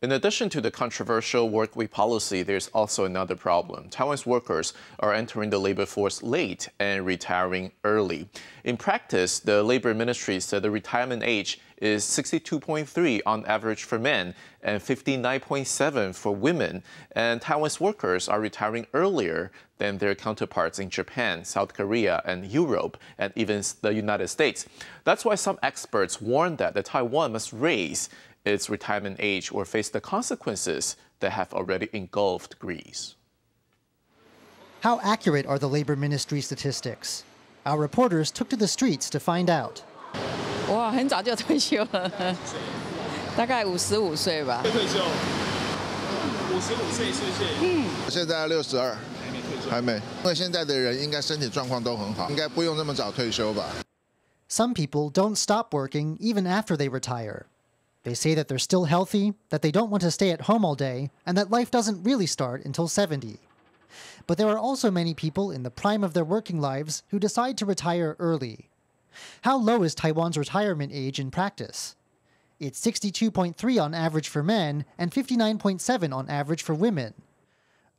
In addition to the controversial Workweek policy, there's also another problem. Taiwan's workers are entering the labor force late and retiring early. In practice, the Labor Ministry said the retirement age is 62.3 on average for men and 59.7 for women. And Taiwan's workers are retiring earlier than their counterparts in Japan, South Korea, and Europe, and even the United States. That's why some experts warn that Taiwan must raise its retirement age or face the consequences that have already engulfed Greece. How accurate are the Labor Ministry statistics? Our reporters took to the streets to find out. 我很早就退休了，大概55岁吧。退休，55岁，谢谢。现在62，还没。因为现在的人应该身体状况都很好，应该不用那么早退休吧。Some people don't stop working even after they retire. They say that they're still healthy, that they don't want to stay at home all day, and that life doesn't really start until 70. But there are also many people in the prime of their working lives who decide to retire early. How low is Taiwan's retirement age in practice? It's 62.3 on average for men and 59.7 on average for women.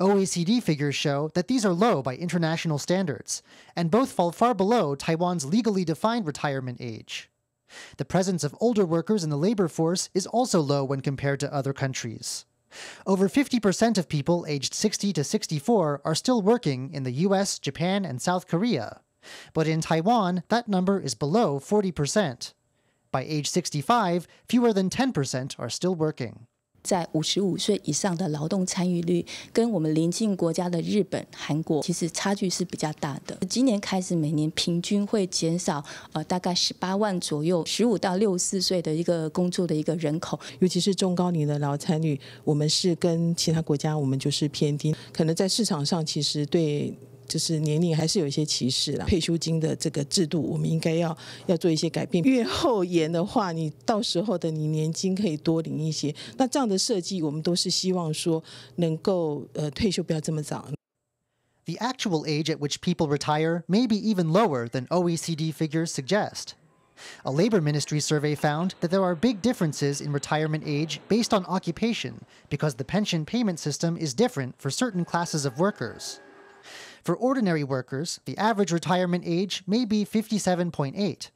OECD figures show that these are low by international standards, and both fall far below Taiwan's legally defined retirement age. The presence of older workers in the labor force is also low when compared to other countries. Over 50% of people aged 60 to 64 are still working in the US, Japan, and South Korea. But in Taiwan, that number is below 40%. By age 65, fewer than 10% are still working. 在55岁以上的劳动参与率，跟我们邻近国家的日本、韩国其实差距是比较大的。今年开始，每年平均会减少大概18万左右，15到64岁的一个工作的一个人口。尤其是中高龄的劳参率，我们是跟其他国家我们就是偏低，可能在市场上其实对。就是年龄还是有一些歧视啦，退休金的这个制度，我们应该要做一些改变。越后延的话，你到时候的你年金可以多领一些。那这样的设计，我们都是希望说能够退休不要这么早。The actual age at which people retire may be even lower than OECD figures suggest. A Labor Ministry survey found that there are big differences in retirement age based on occupation because the pension payment system is different for certain classes of workers. For ordinary workers, the average retirement age may be 57.8,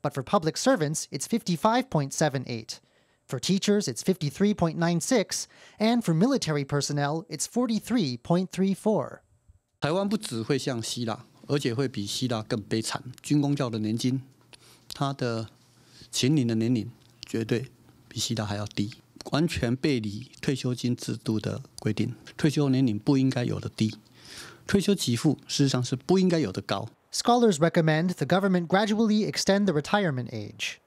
but for public servants, it's 55.78. For teachers, it's 53.96, and for military personnel, it's 43.34. 台湾不只会像希腊，而且会比希腊更悲惨。军公教的年金，它的秦领的年龄绝对比希腊还要低，完全背离退休金制度的规定。退休年龄不应该有的低。退休给付事实上是不应该有的高。Scholars recommend the government gradually extend the retirement age.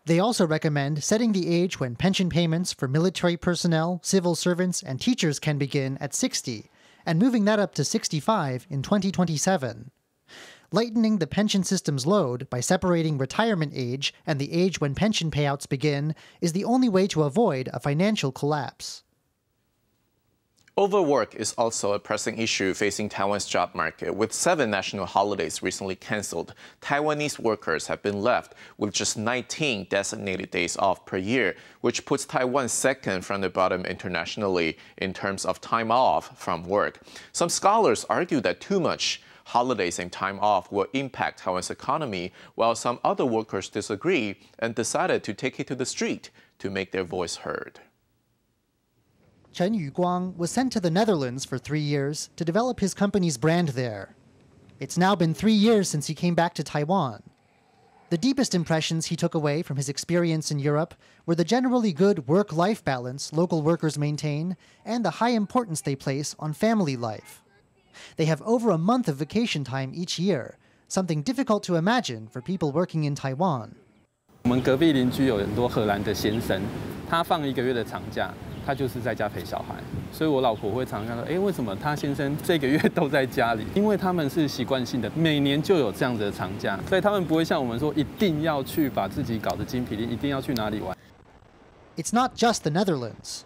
They also recommend setting the age when pension payments for military personnel, civil servants, and teachers can begin at 60, and moving that up to 65 in 2027. Lightening the pension system's load by separating retirement age and the age when pension payouts begin is the only way to avoid a financial collapse. Overwork is also a pressing issue facing Taiwan's job market. With 7 national holidays recently canceled, Taiwanese workers have been left with just 19 designated days off per year, which puts Taiwan second from the bottom internationally in terms of time off from work. Some scholars argue that too much holidays and time off will impact Taiwan's economy, while some other workers disagree and decided to take it to the street to make their voice heard. Chen Yuguang was sent to the Netherlands for 3 years to develop his company's brand there. It's now been 3 years since he came back to Taiwan. The deepest impressions he took away from his experience in Europe were the generally good work-life balance local workers maintain and the high importance they place on family life. They have over a month of vacation time each year, something difficult to imagine for people working in Taiwan. 我们隔壁邻居有很多荷兰的先生，他放1个月的长假，他就是在家陪小孩，所以我老婆会常常说，为什么他先生这个月都在家里？因为他们是习惯性的，每年就有这样的长假，所以他们不会像我们说一定要去把自己搞得精疲力，一定要去哪里玩。It's not just the Netherlands.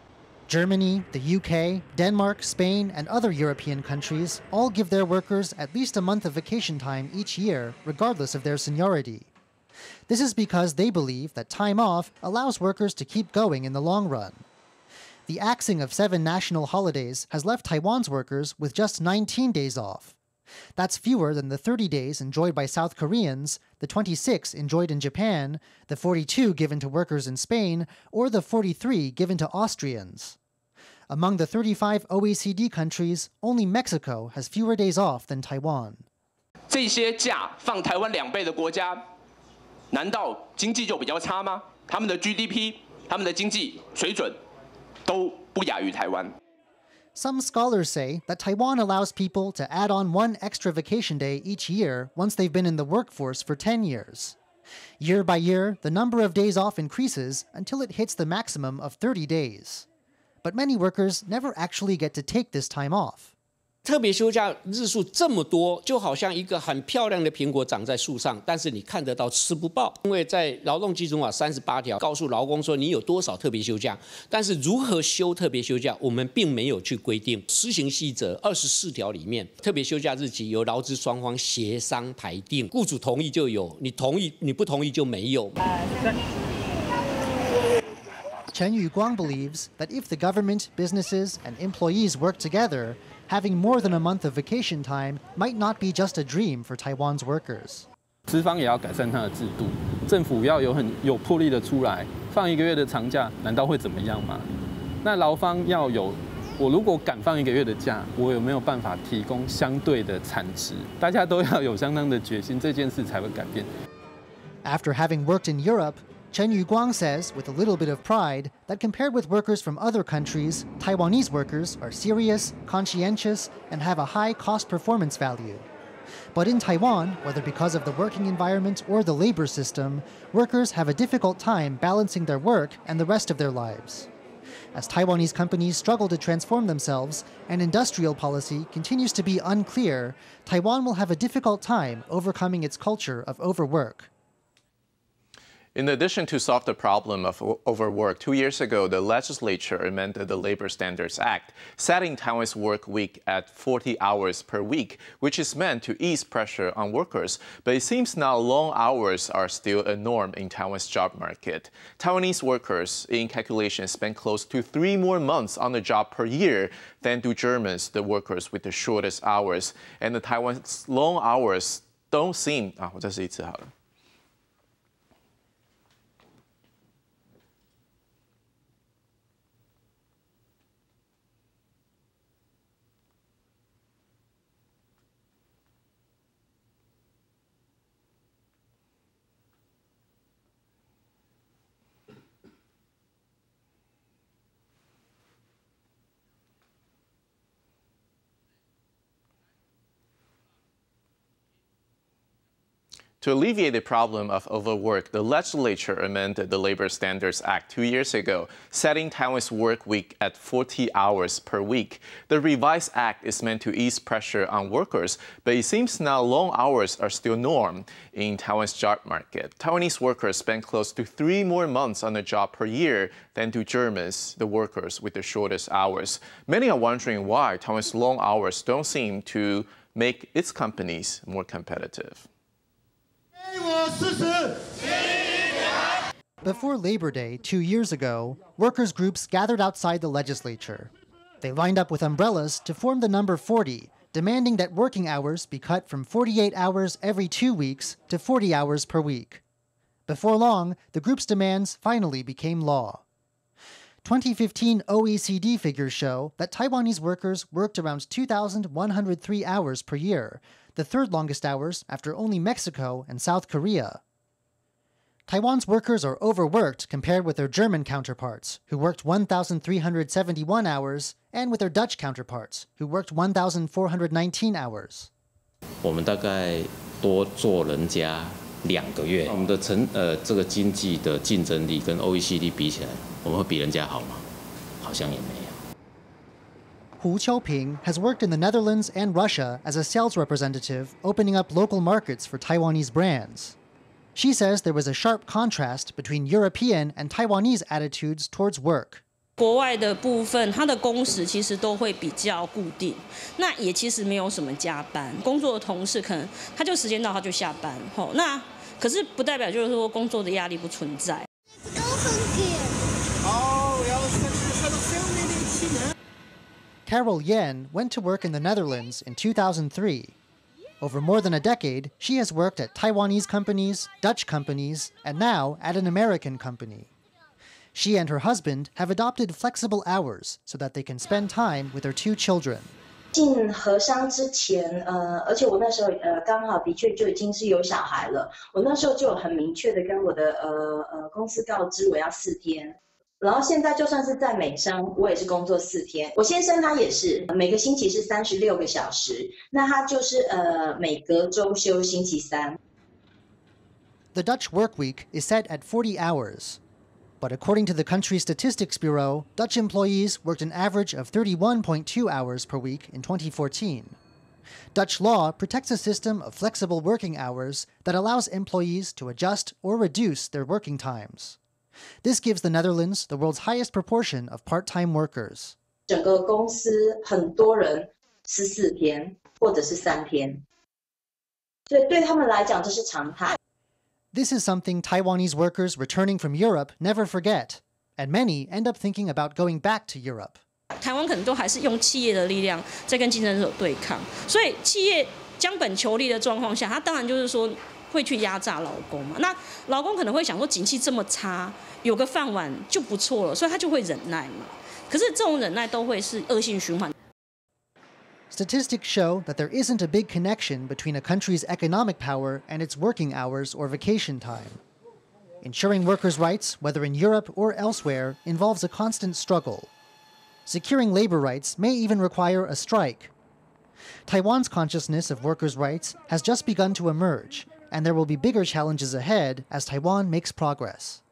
Germany, the UK, Denmark, Spain, and other European countries all give their workers at least a month of vacation time each year, regardless of their seniority. This is because they believe that time off allows workers to keep going in the long run. the axing of 7 national holidays has left Taiwan's workers with just 19 days off. That's fewer than the 30 days enjoyed by South Koreans, the 26 enjoyed in Japan, the 42 given to workers in Spain, or the 43 given to Austrians. Among the 35 OECD countries, only Mexico has fewer days off than Taiwan. 这些假放台湾2倍的国家，难道经济就比较差吗？他们的 GDP、他们的经济水准都不亚于台湾。 Some scholars say that Taiwan allows people to add on 1 extra vacation day each year once they've been in the workforce for 10 years. Year by year, the number of days off increases until it hits the maximum of 30 days. But many workers never actually get to take this time off. 特别休假日数这么多，就好像一个很漂亮的苹果长在树上，但是你看得到吃不饱。因为在劳动基准法38条告诉劳工说你有多少特别休假，但是如何休特别休假，我们并没有去规定。施行细则24条里面，特别休假日期由劳资双方协商排定，雇主同意就有，你同意你不同意就没有。Chen Yuguang believes that if the government, businesses, and employees work together, having more than a month of vacation time might not be just a dream for Taiwan's workers. 资方也要改善它的制度，政府要有魄力的出来，放1个月的长假，难道会怎么样吗？那劳方要有，我如果敢放1个月的假，我有没有办法提供相对的产值？大家都要有相当的决心，这件事才会改变。After having worked in Europe, Chen Yuguang says, with a little bit of pride, that compared with workers from other countries, Taiwanese workers are serious, conscientious, and have a high cost-performance value. But in Taiwan, whether because of the working environment or the labor system, workers have a difficult time balancing their work and the rest of their lives. As Taiwanese companies struggle to transform themselves and industrial policy continues to be unclear, Taiwan will have a difficult time overcoming its culture of overwork. In addition to solve the problem of overwork, 2 years ago, the legislature amended the Labor Standards Act, setting Taiwan's work week at 40 hours per week, which is meant to ease pressure on workers. But it seems now long hours are still a norm in Taiwan's job market. Taiwanese workers, in calculation, spend close to 3 more months on the job per year than do Germans, the workers with the shortest hours. And the Taiwan's long hours don't seem... 我再试一次好了。To alleviate the problem of overwork, the legislature amended the Labor Standards Act 2 years ago, setting Taiwan's work week at 40 hours per week. The revised act is meant to ease pressure on workers, but it seems now long hours are still norm in Taiwan's job market. Taiwanese workers spend close to 3 more months on the job per year than do Germans, the workers with the shortest hours. Many are wondering why Taiwan's long hours don't seem to make its companies more competitive. Before Labor Day 2 years ago, workers' groups gathered outside the legislature. They lined up with umbrellas to form the number 40, demanding that working hours be cut from 48 hours every 2 weeks to 40 hours per week. Before long, the group's demands finally became law. 2015 OECD figures show that Taiwanese workers worked around 2,103 hours per year, the third longest hours after only Mexico and South Korea. Taiwan's workers are overworked compared with their German counterparts, who worked 1,371 hours, and with their Dutch counterparts, who worked 1,419 hours. 我们大概多做人家2个月，我们的这个经济的竞争力跟 OECD 比起来，我们会比人家好吗？好像也没有。 Hu Qiuping has worked in the Netherlands and Russia as a sales representative, opening up local markets for Taiwanese brands. She says there was a sharp contrast between European and Taiwanese attitudes towards work. 国外的部分，它的工时其实都会比较固定，那也其实没有什么加班。工作的同事可能他就时间到他就下班，那可是不代表就是说工作的压力不存在。都很甜。哦，要吃 Carol Yen went to work in the Netherlands in 2003. Over more than a decade, she has worked at Taiwanese companies, Dutch companies, and now at an American company. She and her husband have adopted flexible hours so that they can spend time with their 2 children. 进和商之前，而且我那时候刚好的确就已经是有小孩了。我那时候就很明确的跟我的公司告知我要4天，然后现在就算是在美商，我也是工作4天。我先生他也是每个星期是36个小时，那他就是每隔周休星期3。The Dutch Workweek is set at 40 hours. But according to the country's statistics bureau, Dutch employees worked an average of 31.2 hours per week in 2014. Dutch law protects a system of flexible working hours that allows employees to adjust or reduce their working times. This gives the Netherlands the world's highest proportion of part-time workers. 整个公司很多人14天或者是3天，所以对他们来讲这是常态。This is something Taiwanese workers returning from Europe never forget, and many end up thinking about going back to Europe. 台湾可能都还是用企业的力量在跟竞争者对抗，所以企业将本求利的状况下，他当然就是说会去压榨劳工嘛。那劳工可能会想说，景气这么差，有个饭碗就不错了，所以他就会忍耐嘛。可是这种忍耐都会是恶性循环。Statistics show that there isn't a big connection between a country's economic power and its working hours or vacation time. Ensuring workers' rights, whether in Europe or elsewhere, involves a constant struggle. Securing labor rights may even require a strike. Taiwan's consciousness of workers' rights has just begun to emerge, and there will be bigger challenges ahead as Taiwan makes progress.